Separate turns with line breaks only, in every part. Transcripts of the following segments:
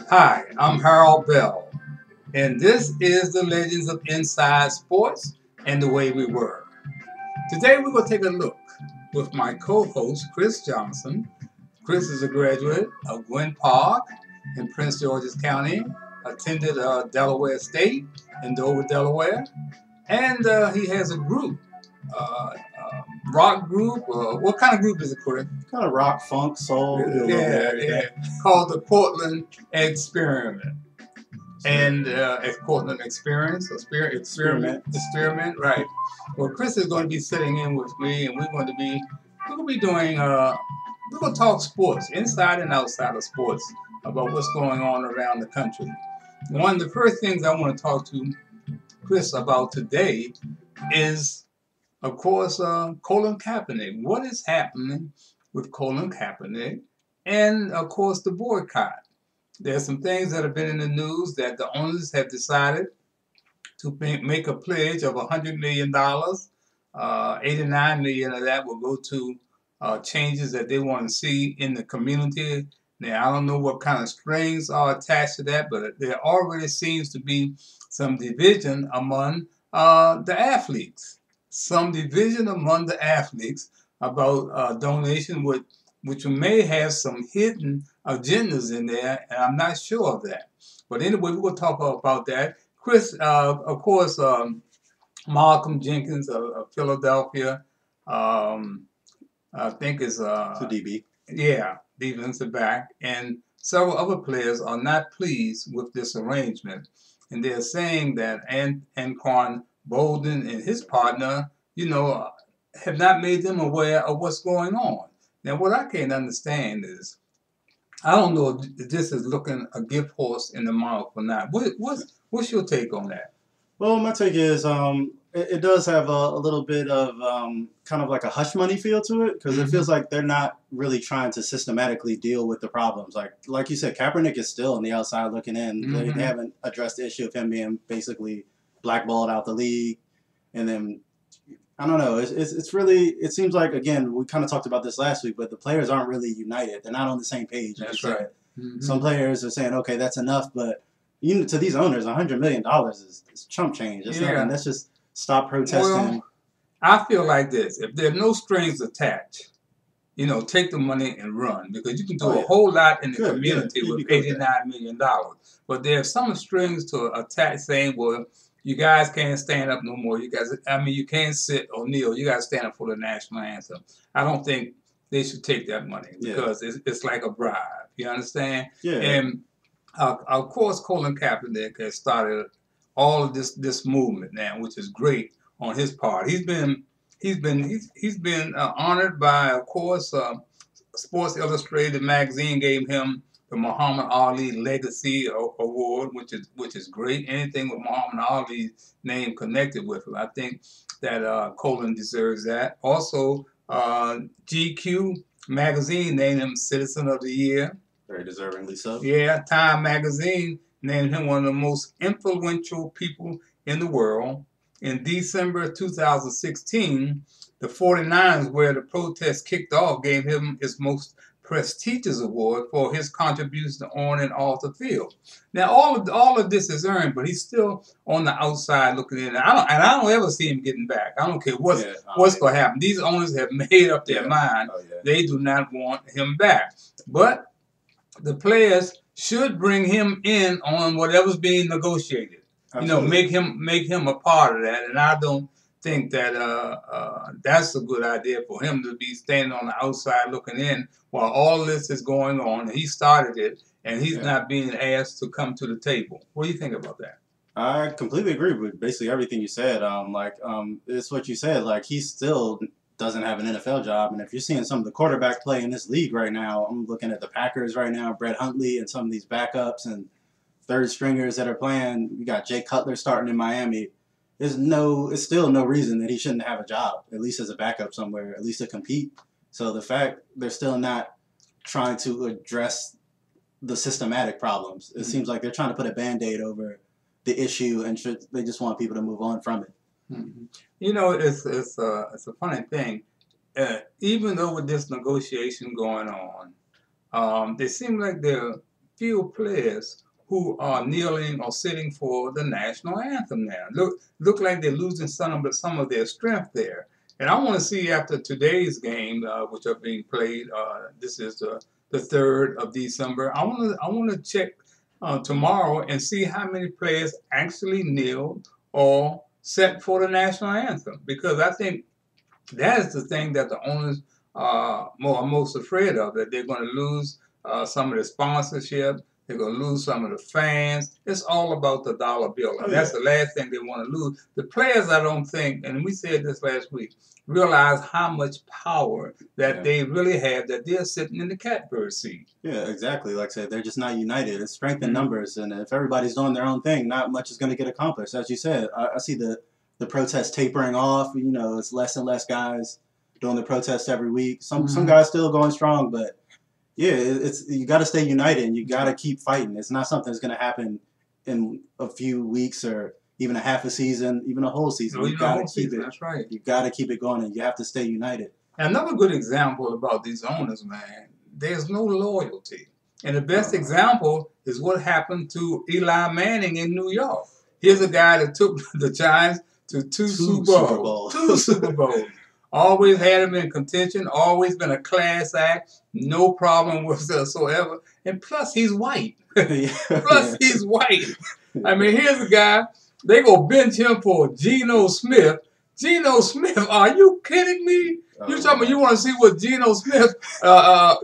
Hi, I'm Harold Bell, and this is the Legends of Inside Sports and the Way We Were. Today we're going to take a look with my co-host, Chris Johnson. Chris is a graduate of Gwynn Park in Prince George's County, attended Delaware State in Dover, Delaware, and he has a group, uh, rock group. What kind of group is it, Chris?
Kind of rock, funk, soul, do a little bit of everything.
Called the Portland Experiment. And Portland Experience, Experiment, right? Well, Chris is going to be sitting in with me, and we're going to be doing we're going to talk sports, inside and outside of sports, about what's going on around the country. One of the first things I want to talk to Chris about today is, of course, Colin Kaepernick. What is happening with Colin Kaepernick, and of course the boycott? There's some things that have been in the news that the owners have decided to make a pledge of $100 million. 89 million of that will go to changes that they want to see in the community. Now, I don't know what kind of strings are attached to that, but there already seems to be some division among the athletes. Some division among the athletes about donation, which may have some hidden agendas in there, and I'm not sure of that. But anyway, we're going to talk about that. Chris, of course, Malcolm Jenkins of Philadelphia, I think is
to DB.
Yeah, defensive back, and several other players are not pleased with this arrangement, and they're saying that Anquan Bolden and his partner, have not made them aware of what's going on. Now, what I can't understand is, I don't know if this is looking a gift horse in the mouth or not. What's your take on that?
Well, my take is it does have a little bit of kind of like a hush money feel to it, because it feels like they're not really trying to systematically deal with the problems. Like you said, Kaepernick is still on the outside looking in. They haven't addressed the issue of him being basically blackballed out the league. And then, I don't know, it's really, it seems like, again, we kind of talked about this last week, but the players aren't really united. They're not on the same page.
That's right.
Some players are saying, okay, that's enough, but to these owners, $100 million is chump change. It's nothing. Let's just stop protesting.
Well, I feel like this. If there are no strings attached, take the money and run, because you can do a whole lot in the community with $89 million. But there are some strings to attach, saying, well, you guys can't stand up no more. You can't sit or kneel. You got to stand up for the national anthem. I don't think they should take that money, because it's like a bribe. You understand?
Yeah.
And of course, Colin Kaepernick has started all of this movement now, which is great on his part. He's been honored by, of course, Sports Illustrated magazine gave him the Muhammad Ali Legacy Award, which is great. Anything with Muhammad Ali's name connected with it, I think that Colin deserves that. Also, GQ magazine named him Citizen of the Year.
Very deservingly so.
Yeah, Time magazine named him one of the most influential people in the world. In December 2016, the 49ers, where the protest kicked off, gave him his most prestigious award for his contribution on and off the field. Now, all of this is earned, but he's still on the outside looking in. I don't ever see him getting back. I don't care what's going to happen. These owners have made up their mind. They do not want him back. But the players should bring him in on whatever's being negotiated. Make him a part of that. And I don't think that that's a good idea for him to be standing on the outside looking in while all this is going on. And he started it, and he's not being asked to come to the table. What do you think about that?
I completely agree with basically everything you said. It's what you said. Like, he still doesn't have an NFL job. And if you're seeing some of the quarterback play in this league right now, I'm looking at the Packers right now, Brett Hundley, and some of these backups and third stringers that are playing. You got Jay Cutler starting in Miami. It's still no reason that he shouldn't have a job, at least as a backup somewhere, at least to compete. So the fact they're still not trying to address the systematic problems, it seems like they're trying to put a Band-Aid over the issue, and they just want people to move on from it.
It's a funny thing. Even though with this negotiation going on, they seem like they're few players who are kneeling or sitting for the national anthem now. Look like they're losing some of their strength there. And I want to see after today's game, which are being played. This is the 3rd of December. I want to check tomorrow and see how many players actually kneel or set for the national anthem, because I think that is the thing that the owners are most afraid of, that they're going to lose some of the sponsorship. They're going to lose some of the fans. It's all about the dollar bill. And that's the last thing they want to lose. The players, I don't think, and we said this last week, realize how much power that they really have, that they're sitting in the catbird seat.
Yeah, exactly. Like I said, they're just not united. It's strength in numbers. And if everybody's doing their own thing, not much is going to get accomplished. As you said, I see the protest tapering off. You know, it's less and less guys doing the protest every week. Some guys still going strong, but yeah, it's you got to stay united and you got to keep fighting. It's not something that's going to happen in a few weeks or even a half a season, even a whole season. You got to keep it.
That's right.
You got to keep it going, and you have to stay united.
Another good example about these owners, man, there's no loyalty. And the best example is what happened to Eli Manning in New York. Here's a guy that took the Giants to two Super Bowls. Two Super Bowls. Always had him in contention, always been a class act, no problem whatsoever. And plus, he's white. He's white. I mean, here's a guy, they go bench him for Geno Smith. Geno Smith, are you kidding me? You talking about you want to see what Geno Smith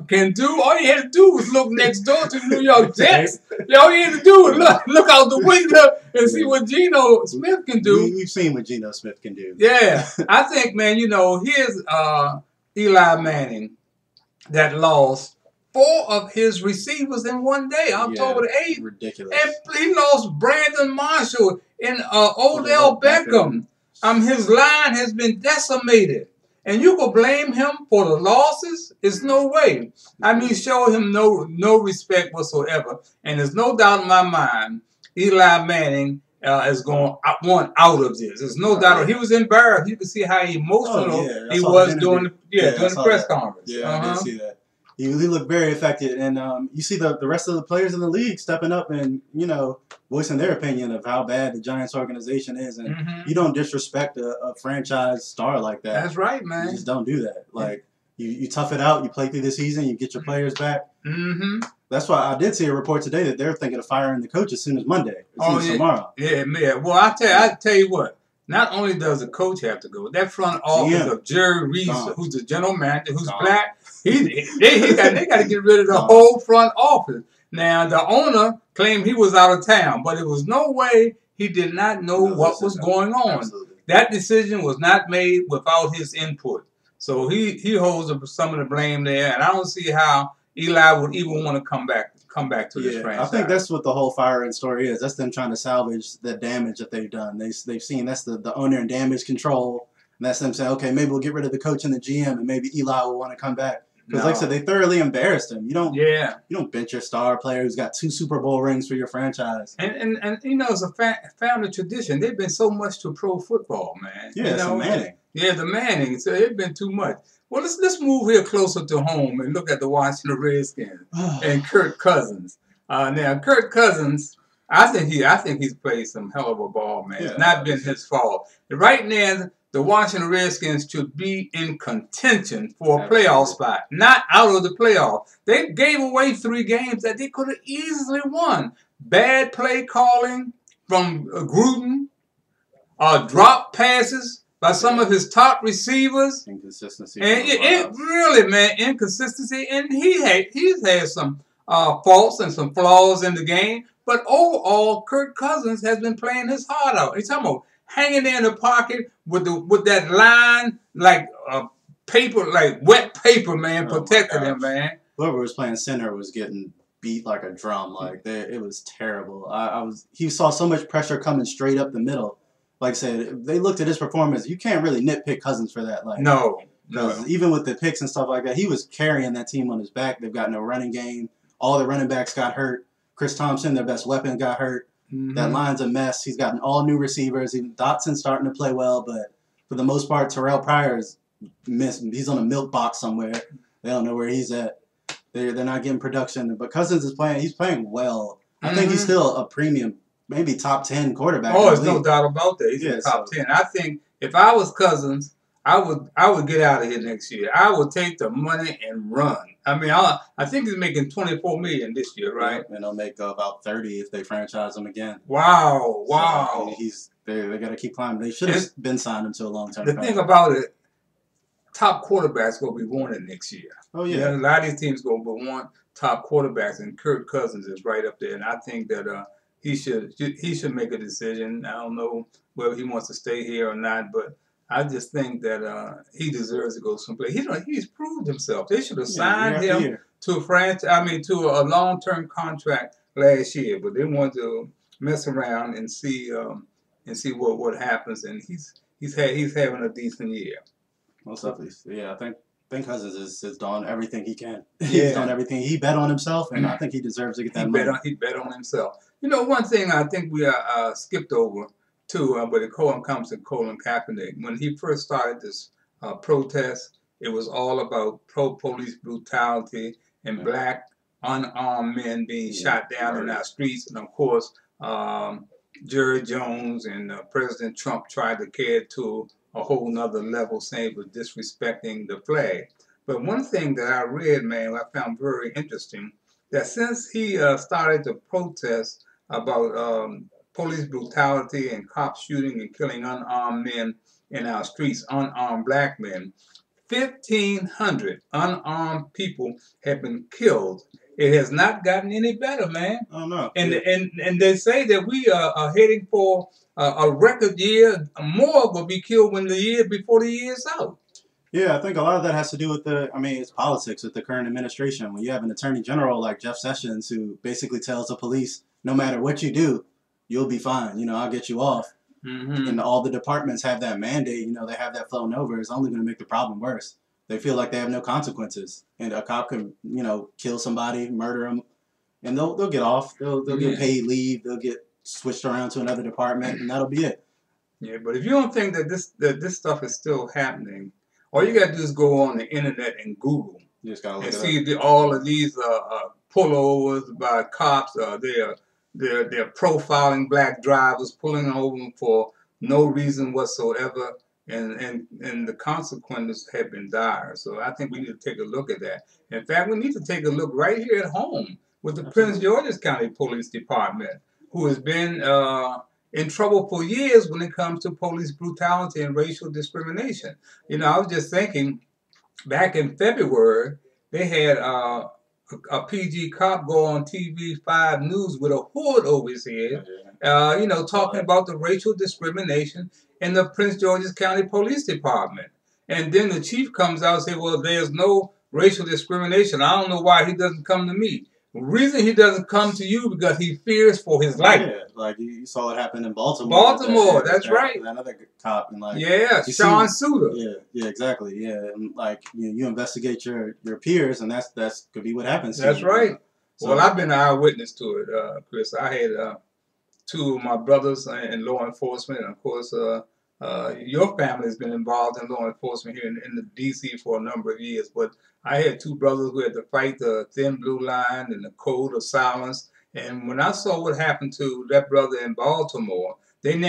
can do? All you had to do was look next door to the New York Jets. All you had to do was look out the window and see what Geno Smith can do.
We've seen what Geno Smith can do.
Yeah. I think, man, here's Eli Manning that lost 4 of his receivers in one day, October the 8th.
Ridiculous.
And he lost Brandon Marshall and Odell Beckham. His line has been decimated. And you can blame him for the losses? It's no way. I mean, show him no respect whatsoever. And there's no doubt in my mind, Eli Manning is going out of this. There's no doubt. He was embarrassed. You can see how emotional he was during the press conference.
Yeah, I did see that. He looked very affected, and you see the rest of the players in the league stepping up and voicing their opinion of how bad the Giants organization is, and you don't disrespect a franchise star like that.
That's right, man.
You just don't do that. Like you tough it out, you play through the season, you get your players back. That's why I did see a report today that they're thinking of firing the coach as soon as Monday, as soon as tomorrow.
Yeah, man. Well, I tell you what. Not only does the coach have to go, that front office of Jerry Reese, who's the general manager, who's black, they got to get rid of the whole front office. Now, the owner claimed he was out of town, but it was no way he did not know what was going on.
Absolutely.
That decision was not made without his input. So he holds some of the blame there, and I don't see how Eli would even want to come back to this franchise.
I think that's what the whole firing story is. That's them trying to salvage the damage that they've done. They've seen that's the owner and damage control. And that's them saying, okay, maybe we'll get rid of the coach and the GM, and maybe Eli will want to come back. Because like I said, they thoroughly embarrassed him. You don't bench your star player who's got 2 Super Bowl rings for your franchise.
And it's a family tradition. They've been so much to pro football, man.
Yeah, it's Manning.
Yeah, the Manning. So it's been too much. Well, let's move here closer to home and look at the Washington Redskins and Kirk Cousins. Now, Kirk Cousins, I think he's played some hell of a ball, man. It's not been his fault. Right now, the Washington Redskins should be in contention for a playoff spot, not out of the playoff. They gave away 3 games that they could have easily won. Bad play calling from Gruden, drop passes by some of his top receivers.
Inconsistency.
And it really, man, inconsistency. And he's had some faults and some flaws in the game. But overall, Kirk Cousins has been playing his heart out. He's talking about hanging there in the pocket with that line like paper, like wet paper, man, protecting him, man.
Whoever was playing center was getting beat like a drum. Like it was terrible. He saw so much pressure coming straight up the middle. Like I said, if they looked at his performance, you can't really nitpick Cousins for that. Like
no.
Even with the picks and stuff like that, he was carrying that team on his back. They've got no running game. All the running backs got hurt. Chris Thompson, their best weapon, got hurt. That line's a mess. He's gotten all new receivers. Even Dotson's starting to play well, but for the most part, Terrell Pryor's missed. He's on a milk box somewhere. They don't know where he's at. They're not getting production. But Cousins is playing. He's playing well. I think he's
Mm-hmm.
still a premium, maybe top 10 quarterback.
Oh,
in the
there's no
league.
doubt about that. He's
Yeah,
in top
so
10. I think if I was Cousins, I would get out of here next year. I would take the money and run. I mean, I think he's making $24 million this year,
yeah,
right?
and they'll make about 30 if they franchise him again.
Wow,
So
wow.
they got to keep climbing. They should have been signed him to a long-term
The
contract.
thing about it, top quarterbacks will be wanted next year.
Oh
Yeah,
yeah,
a lot of these teams going to want top quarterbacks, and Kirk Cousins is right up there. And I think that he should make a decision. I don't know whether he wants to stay here or not, but I just think that he deserves to go someplace. He's proved himself. They should have
yeah, year
signed
after
him
year.
to a long-term contract last year, but they wanted to mess around and see what happens. And he's having a decent year.
Most definitely. Yeah, I think Cousins is done everything he can. He's
Yeah.
done everything. He bet on himself, and I think he deserves to get that money.
He bet on himself. You know, one thing I think we skipped over too, but it comes to Colin Kaepernick. When he first started this protest, it was all about pro-police brutality and black unarmed men being shot down in our streets. And of course, Jerry Jones and President Trump tried to carry it to a whole nother level, saying it was disrespecting the flag. But one thing that I read, man, I found very interesting, that since he started to protest about police brutality and cops shooting and killing unarmed men in our streets, unarmed black men, 1,500 unarmed people have been killed. It has not gotten any better, man.
Oh no.
And they say that we are heading for a record year. More will be killed when the year before the year is out.
Yeah, I think a lot of that has to do with it's politics with the current administration. When you have an attorney general like Jeff Sessions who basically tells the police, no matter what you do, you'll be fine. You know, I'll get you off.
Mm-hmm.
And all the departments have that mandate. You know, they have that flown over. It's only going to make the problem worse. They feel like they have no consequences. And a cop can, kill somebody, murder them, and they'll get off. They'll get paid leave. They'll get switched around to another department, and that'll be it.
Yeah, but if you don't think that this stuff is still happening, all you got to do is go on the internet and Google
You just gotta look
and
it
see
up.
all of these pullovers by cops. They're profiling black drivers, pulling over them for no reason whatsoever, and the consequences have been dire. So I think we need to take a look at that. In fact, we need to take a look right here at home with the Prince George's County Police Department, who has been in trouble for years when it comes to police brutality and racial discrimination. You know, I was just thinking, back in February, they had a PG cop go on TV5 News with a hood over his head, talking about the racial discrimination in the Prince George's County Police Department. And then the chief comes out and says, well, there's no racial discrimination. I don't know why he doesn't come to me. The reason he doesn't come to you because he fears for his life.
Yeah, like you saw it happen in Baltimore.
Baltimore, that's right.
That other cop and
Sean Suter.
Yeah, exactly. Yeah, and you investigate your peers, and that's could be what happens.
That's right. So, well, I've been an eyewitness to it, Chris. I had two of my brothers in law enforcement, and of course, your family has been involved in law enforcement here in the D.C. for a number of years. But I had two brothers who had to fight the thin blue line and the code of silence. And when I saw what happened to that brother in Baltimore, they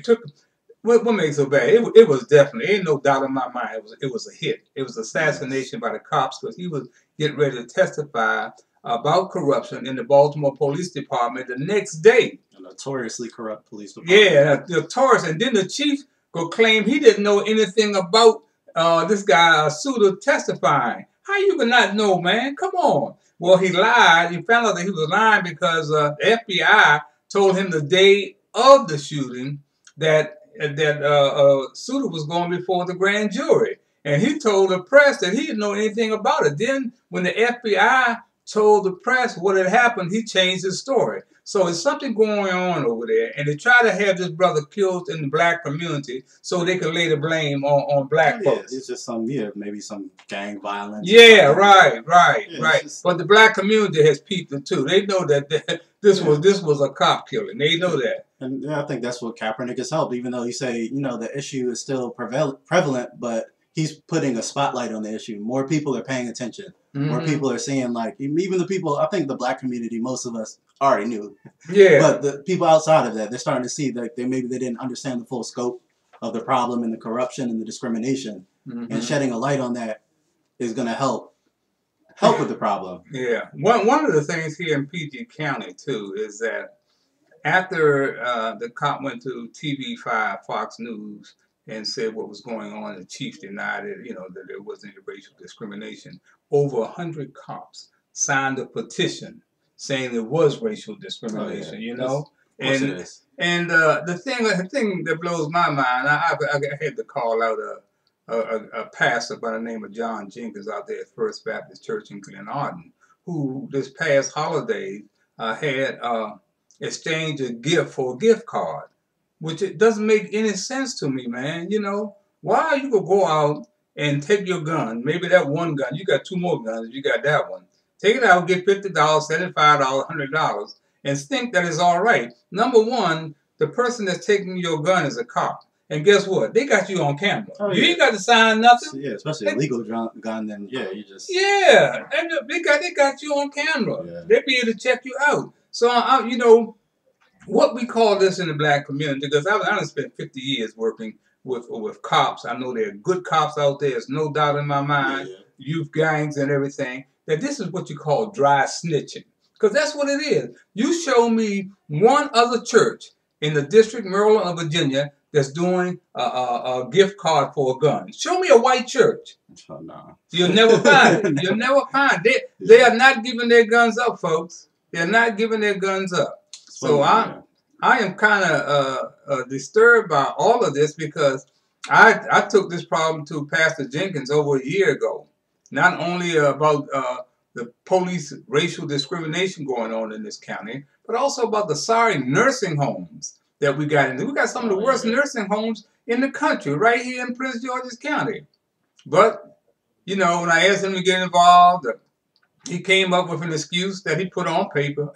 took. What makes it so bad? It was definitely, ain't no doubt in my mind, it was a hit. It was assassination by the cops because he was getting ready to testify about corruption in the Baltimore Police Department the next day.
A notoriously corrupt police department.
Yeah, notorious. And then the chief go claim he didn't know anything about this guy Suter testifying. How you can not know, man? Come on. Well, he lied. He found out that he was lying because the FBI told him the day of the shooting that Suter was going before the grand jury. And he told the press that he didn't know anything about it. Then when the FBI told the press what had happened, he changed his story. So there's something going on over there, and they try to have this brother killed in the black community so they can lay the blame on black folks.
It's just maybe some gang violence.
Yeah, right.
Just,
but the black community has peeped it too. They know that this was a cop killing. They know that.
And I think that's what Kaepernick has helped, even though you say, the issue is still prevalent, but he's putting a spotlight on the issue. More people are paying attention. where people are seeing, like, even the people, I think the black community, most of us already knew.
Yeah.
But the people outside of that, they're starting to see that maybe they didn't understand the full scope of the problem and the corruption and the discrimination. And shedding a light on that is going to help with the problem.
Yeah. One of the things here in PG County, too, is that after the cop went to TV5, Fox News, and said what was going on, the chief denied it, that there wasn't any racial discrimination. Over 100 cops signed a petition saying there was racial discrimination, And the thing that blows my mind, I had to call out a pastor by the name of John Jenkins out there at First Baptist Church in Glen Arden, who this past holiday had exchanged a gift for a gift card, which it doesn't make any sense to me, man. Why you could go out and take your gun, maybe that one gun, you got two more guns, you got that one, take it out, get $50, $75, $100, and think that is all right. Number one, the person that's taking your gun is a cop. And guess what? They got you on camera. Oh, you ain't got to sign nothing.
Yeah, especially a legal gun, then yeah, you just...
Yeah, and they got you on camera. Yeah. They be able to check you out. So, what we call this in the black community, because I've spent 50 years working with cops. I know there are good cops out there. There's no doubt in my mind. Yeah. Youth gangs and everything. That this is what you call dry snitching. Because that's what it is. You show me one other church in the District, Maryland, or Virginia that's doing a gift card for a gun. Show me a white church.
Oh, no.
You'll never find it. You'll never find it. They are not giving their guns up, folks. They're not giving their guns up. So I am kind of disturbed by all of this because I took this problem to Pastor Jenkins over a year ago. Not only about the police racial discrimination going on in this county, but also about the sorry nursing homes that we got in there. We got some of the worst nursing homes in the country right here in Prince George's County. But, when I asked him to get involved, he came up with an excuse that he put on paper,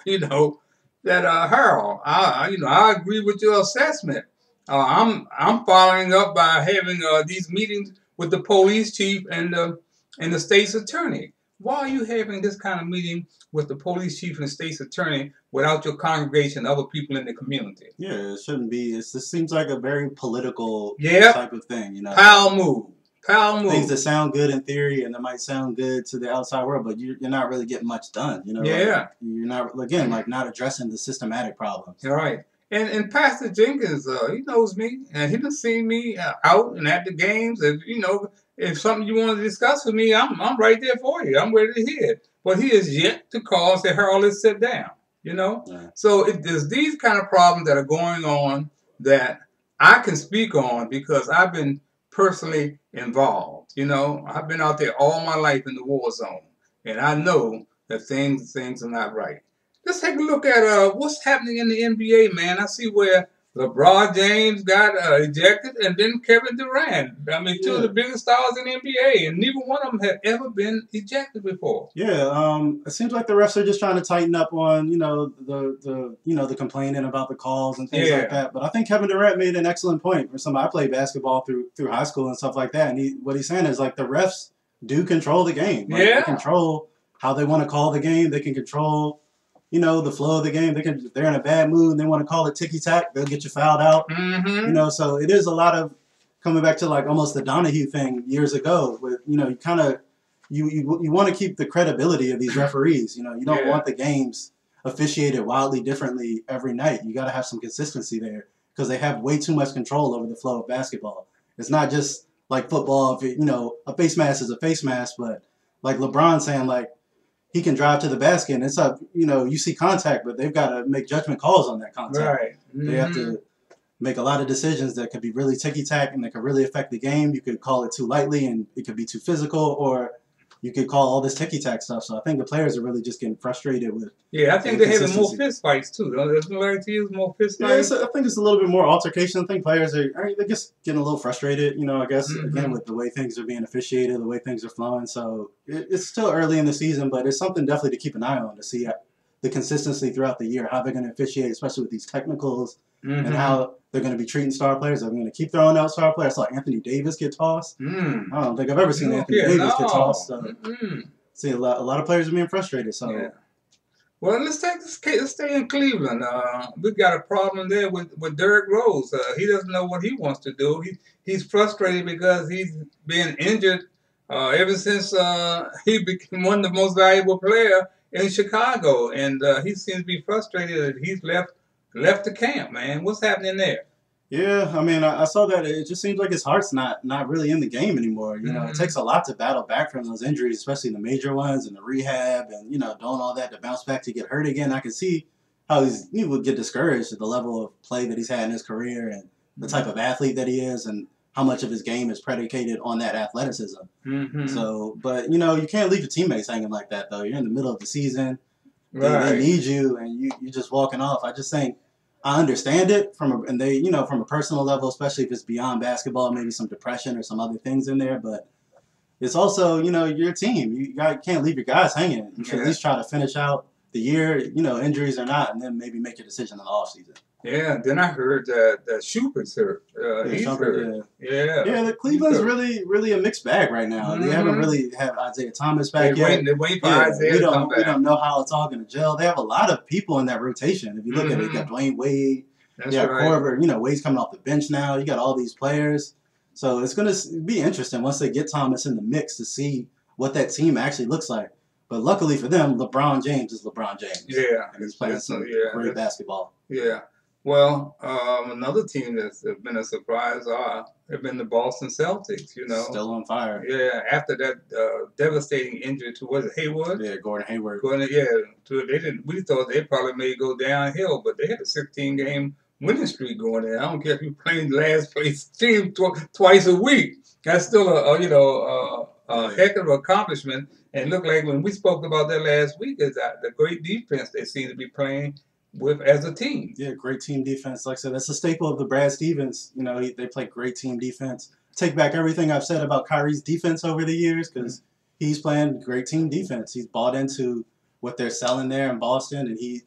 that Harold, I agree with your assessment. I'm following up by having these meetings with the police chief and the state's attorney. Why are you having this kind of meeting with the police chief and the state's attorney without your congregation and other people in the community?
Yeah, it shouldn't be. This seems like a very political type of thing.
Power move.
Things that sound good in theory and that might sound good to the outside world, but you're not really getting much done. You're not, again, not addressing the systematic problems.
All right. And Pastor Jenkins, he knows me, and he done seen me out and at the games. And if something you want to discuss with me, I'm right there for you. I'm ready to hear it. But he is yet to call and say, Harold, let's sit down. Yeah. So there's these kind of problems that are going on that I can speak on because I've been personally involved. I've been out there all my life in the war zone, and I know that things are not right. Let's take a look at what's happening in the NBA, man. I see where LeBron James got ejected, and then Kevin Durant. I mean, two of the biggest stars in the NBA, and neither one of them had ever been ejected before.
Yeah, it seems like the refs are just trying to tighten up on the complaining about the calls and things like that. But I think Kevin Durant made an excellent point for somebody. I played basketball through high school and stuff like that, and what he's saying is like the refs do control the game. They control how they want to call the game. They can control the flow of the game. If they're in a bad mood and they want to call it ticky-tack, they'll get you fouled out. Mm-hmm. So it is a lot of coming back to like almost the Donahue thing years ago with, you kind of, you want to keep the credibility of these referees. You don't want the games officiated wildly differently every night. You got to have some consistency there because they have way too much control over the flow of basketball. It's not just like football. If a face mask is a face mask, but like LeBron saying like, he can drive to the basket, and it's up. You see contact, but they've got to make judgment calls on that contact. Right. Mm-hmm. They have to make a lot of decisions that could be really ticky-tack and that could really affect the game. You could call it too lightly, and it could be too physical, or you could call all this ticky-tack stuff. So I think the players are really just getting frustrated with.
Yeah, I think they're having more fist fights too. Isn't it like to use more fist fights?
I think it's a little bit more altercation. I think players they're just getting a little frustrated. I guess again with the way things are being officiated, the way things are flowing. So it's still early in the season, but it's something definitely to keep an eye on to see the consistency throughout the year, how they're going to officiate, especially with these technicals, and how they're going to be treating star players. Are they going to keep throwing out star players? I saw Anthony Davis get tossed. I don't think I've ever seen Anthony Davis get tossed. See, a lot of players are being frustrated. So
Yeah. Well, let's stay in Cleveland. We got a problem there with Derrick Rose. He doesn't know what he wants to do. He's frustrated because he's been injured ever since he became one of the most valuable player in Chicago, and he seems to be frustrated that he's left the camp. Man, what's happening there?
yeah, I mean, I saw that. It just seems like his heart's not really in the game anymore. You know, it
Mm-hmm.
takes a lot to battle back from those injuries, especially the major ones and the rehab and doing all that to bounce back to get hurt again. I can see how he would get discouraged at the level of play that he's had in his career and the type of athlete that he is and how much of his game is predicated on that athleticism.
Mm-hmm.
So, but you can't leave your teammates hanging like that though. You're in the middle of the season. They
Right.
need you, and you just walking off. I just think I understand it from a personal level, especially if it's beyond basketball, maybe some depression or some other things in there. But it's also your team. Can't leave your guys hanging. You should at
Yeah.
least try to finish out the year, injuries or not, and then maybe make your decision in the off season.
Yeah. Then I heard that Schubert's hurt.
Yeah,
He's
Shumpert,
hurt. Yeah.
yeah. The
He's
Cleveland's
hurt.
really a mixed bag right now. They haven't
Mm-hmm.
really had Isaiah Thomas back yet.
They're waiting for
Yeah,
Isaiah
we
to come
we
back.
don't know how it's all going to gel. They have a lot of people in that rotation. If you look at it, you got
Mm-hmm.
Dwayne Wade,
That's
you got
right.
Korver. Wade's coming off the bench now. You got all these players, so it's going to be interesting once they get Thomas in the mix to see what that team actually looks like. But luckily for them, LeBron James is LeBron James.
Yeah.
And he's playing some great basketball.
Yeah. Well, another team that's been a surprise have been the Boston Celtics.
Still on fire.
Yeah. After that devastating injury to was it Hayward?
Yeah, Gordon Hayward.
Yeah. They didn't. We thought they probably may go downhill, but they had a 16-game winning streak going there. I don't care if you playing last place team twice a week. That's still a heck of an accomplishment. And look like when we spoke about that last week is that the great defense they seem to be playing with as a team.
Yeah, great team defense. Like I said, that's a staple of the Brad Stevens. They play great team defense. Take back everything I've said about Kyrie's defense over the years because he's playing great team defense. He's bought into what they're selling there in Boston, and he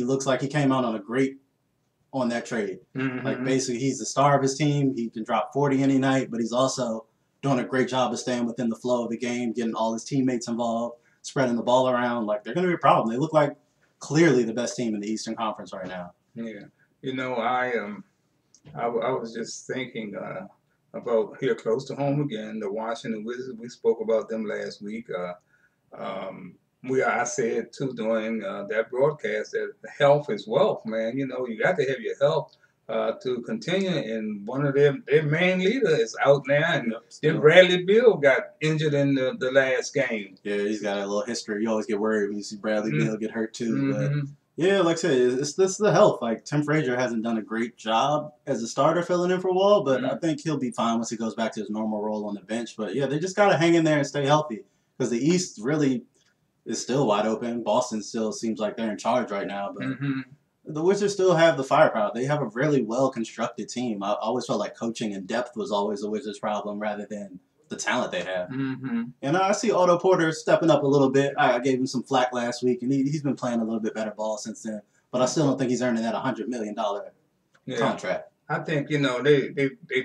looks like he came out on that trade.
Mm-hmm.
Like basically, he's the star of his team. He can drop 40 any night, but he's also doing a great job of staying within the flow of the game, getting all his teammates involved, spreading the ball around. Like they're going to be a problem. They look like clearly the best team in the Eastern Conference right now.
Yeah, I was just thinking about here close to home again, the Washington Wizards. We spoke about them last week. I said too during that broadcast that health is wealth, man. You got to have your health to continue. And one of their main leader is out now, and then Bradley Beal got injured in the last game.
Yeah, he's got a little history. You always get worried when you see Bradley Beal get hurt too.
Mm-hmm.
But yeah, like I said, it's the health. Like Tim Frazier hasn't done a great job as a starter filling in for Wall, but I think he'll be fine once he goes back to his normal role on the bench. But yeah, they just got to hang in there and stay healthy because the East really is still wide open. Boston still seems like they're in charge right now, but the Wizards still have the firepower. They have a really well-constructed team. I always felt like coaching and depth was always the Wizards' problem rather than the talent they have. And I see Otto Porter stepping up a little bit. I gave him some flack last week, and he's been playing a little bit better ball since then. But I still don't think he's earning that $100 million contract.
I think they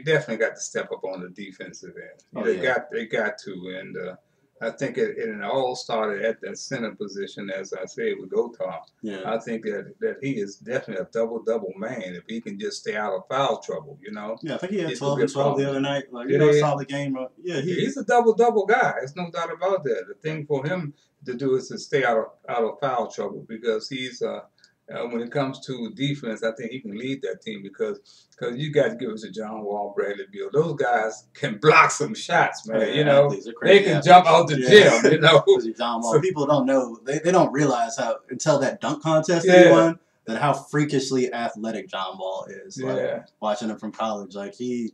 definitely got to step up on the defensive end. They got to, and I think it all started at that center position, as I said with Gotar.
Yeah.
I think that he is definitely a double man if he can just stay out of foul trouble.
Yeah, I think he had 12 and 12 the other night. Like solid game. Yeah,
he's a double guy. There's no doubt about that. The thing for him to do is to stay out of foul trouble because he's when it comes to defense, I think he can lead that team because you got to give us to John Wall, Bradley Beal. Those guys can block some shots, man. They can jump out the gym.
John Wall. People don't know. They don't realize how until that dunk contest they won that how freakishly athletic John Wall is. Like, watching him from college, like he's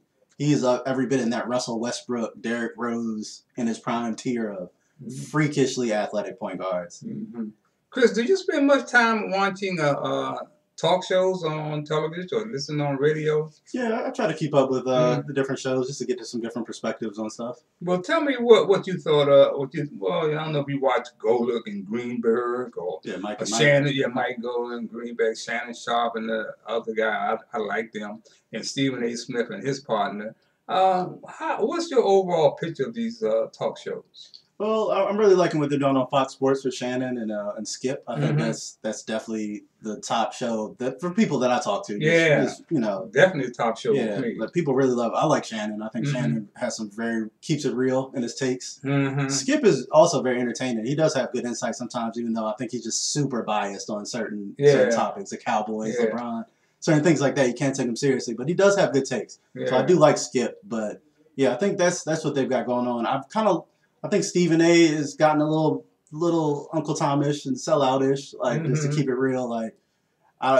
every bit in that Russell Westbrook, Derrick Rose in his prime tier of freakishly athletic point guards.
Mm-hmm. Chris, do you spend much time watching talk shows on television or listening on radio?
Yeah, I try to keep up with the different shows just to get to some different perspectives on stuff.
Well, tell me what you thought of. I don't know if you watched Golick and Greenberg or
Mike
Golick and Greenberg, Shannon Sharp and the other guy. I like them, and Stephen A. Smith and his partner. What's your overall picture of these talk shows?
Well, I'm really liking what they're doing on Fox Sports with Shannon and Skip. I think
Mm-hmm.
that's definitely the top show that for people that I talk to.
Yeah,
Just you know,
definitely top show with
yeah,
me.
like people really love. I like Shannon. I think
Mm-hmm.
Shannon has some very keeps it real in his takes.
Mm-hmm.
Skip is also very entertaining. He does have good insight sometimes, even though I think he's just super biased on certain
Yeah,
topics, the Cowboys,
yeah,
LeBron, certain things like that. You can't take him seriously, but he does have good takes. So I
yeah.
do like Skip, but yeah, I think that's what they've got going on. I think Stephen A. has gotten a little Uncle Tomish and selloutish, like just to
Mm-hmm.
keep it real. Like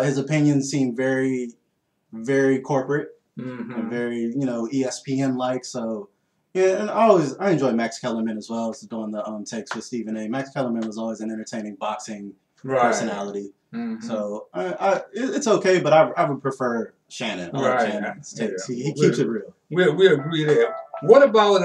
his opinions seem very corporate and
Mm-hmm.
very ESPN like. So yeah, and I enjoy Max Kellerman as well as doing the takes with Stephen A. Max Kellerman was always an entertaining boxing
Right.
personality.
Mm-hmm.
So it's okay, but I would prefer Shannon. I like
Right.
Shannon's
Yeah.
takes. He
Well,
keeps it real.
we agree there. What about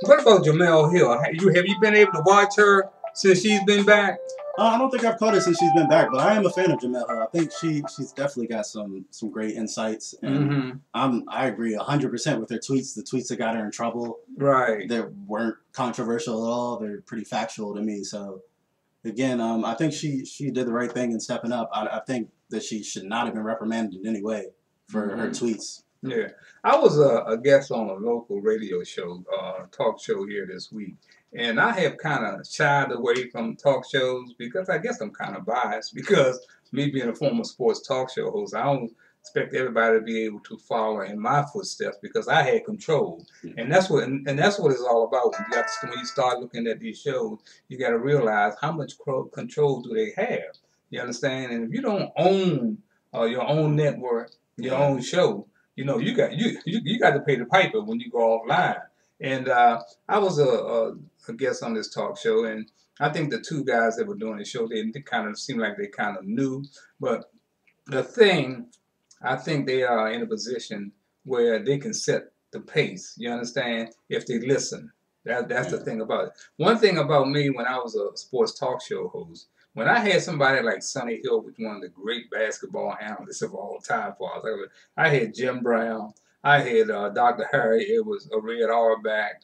what about Jamel Hill? Have you been able to watch her since she's been back?
I don't think I've caught her since she's been back, but I am a fan of Jamel Hill. I think she's definitely got some great insights, and
Mm-hmm.
I agree 100% with her tweets. The tweets that got her in trouble,
Right.
they weren't controversial at all. They're pretty factual to me. So again, I think she did the right thing in stepping up. I think that she should not have been reprimanded in any way for her
Mm-hmm.
tweets.
Yeah, I was a guest on a local radio show, talk show here this week, and I have kind of shied away from talk shows because I guess I'm kind of biased because me being a former sports talk show host, I don't expect everybody to be able to follow in my footsteps because I had control, and that's what it's all about. When you start looking at these shows, you got to realize how much control do they have. You understand? And if you don't own your own network, your
Yeah,
own show, you got to pay the piper when you go offline. And I was a guest on this talk show, and I think the two guys that were doing the show, they kind of seemed like they kind of knew. But the thing, I think they are in a position where they can set the pace. You understand? If they listen. That's the
yeah,
thing about it. One thing about me when I was a sports talk show host, when I had somebody like Sonny Hill, which one of the great basketball analysts of all time for us, I had Jim Brown, I had Dr. Harry, it was a Red Auerbach,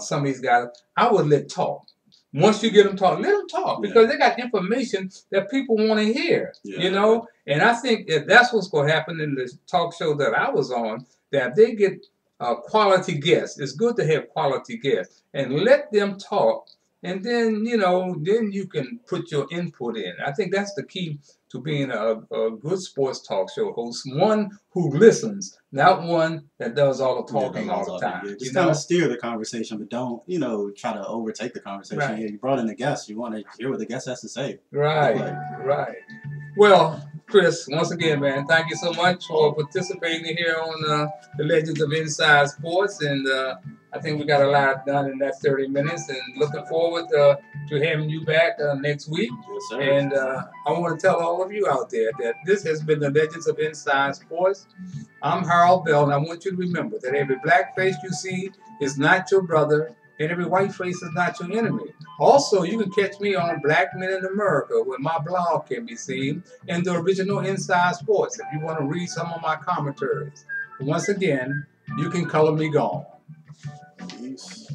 some of these guys, I would let talk. Once you get them talk, let them talk
yeah,
because they got information that people want to hear,
yeah,
you know? And I think that that's what's going to happen in the talk show that I was on, that they get quality guests. It's good to have quality guests and let them talk. And then, then you can put your input in. I think that's the key to being a good sports talk show host. One who listens, not one that does all the
yeah. Does
talking
all
all the
talking.
time,
Yeah,
you
just kind of
know?
steer the conversation, but don't try to overtake the conversation. Yeah,
Right,
you brought in a guest. You want to hear what the guest has to say.
right,
Like,
right. Well, Chris, once again, man, thank you so much for participating here on the Legends of Inside Sports. And I think we got a lot done in that 30 minutes. And looking forward to having you back next week.
yes, sir.
And I want to tell all of you out there that this has been the Legends of Inside Sports. I'm Harold Bell, and I want you to remember that every black face you see is not your brother, and every white face is not your enemy. Also, you can catch me on Black Men in America, where my blog can be seen, and the original Inside Sports, if you want to read some of my commentaries. Once again, you can color me gone.
Peace.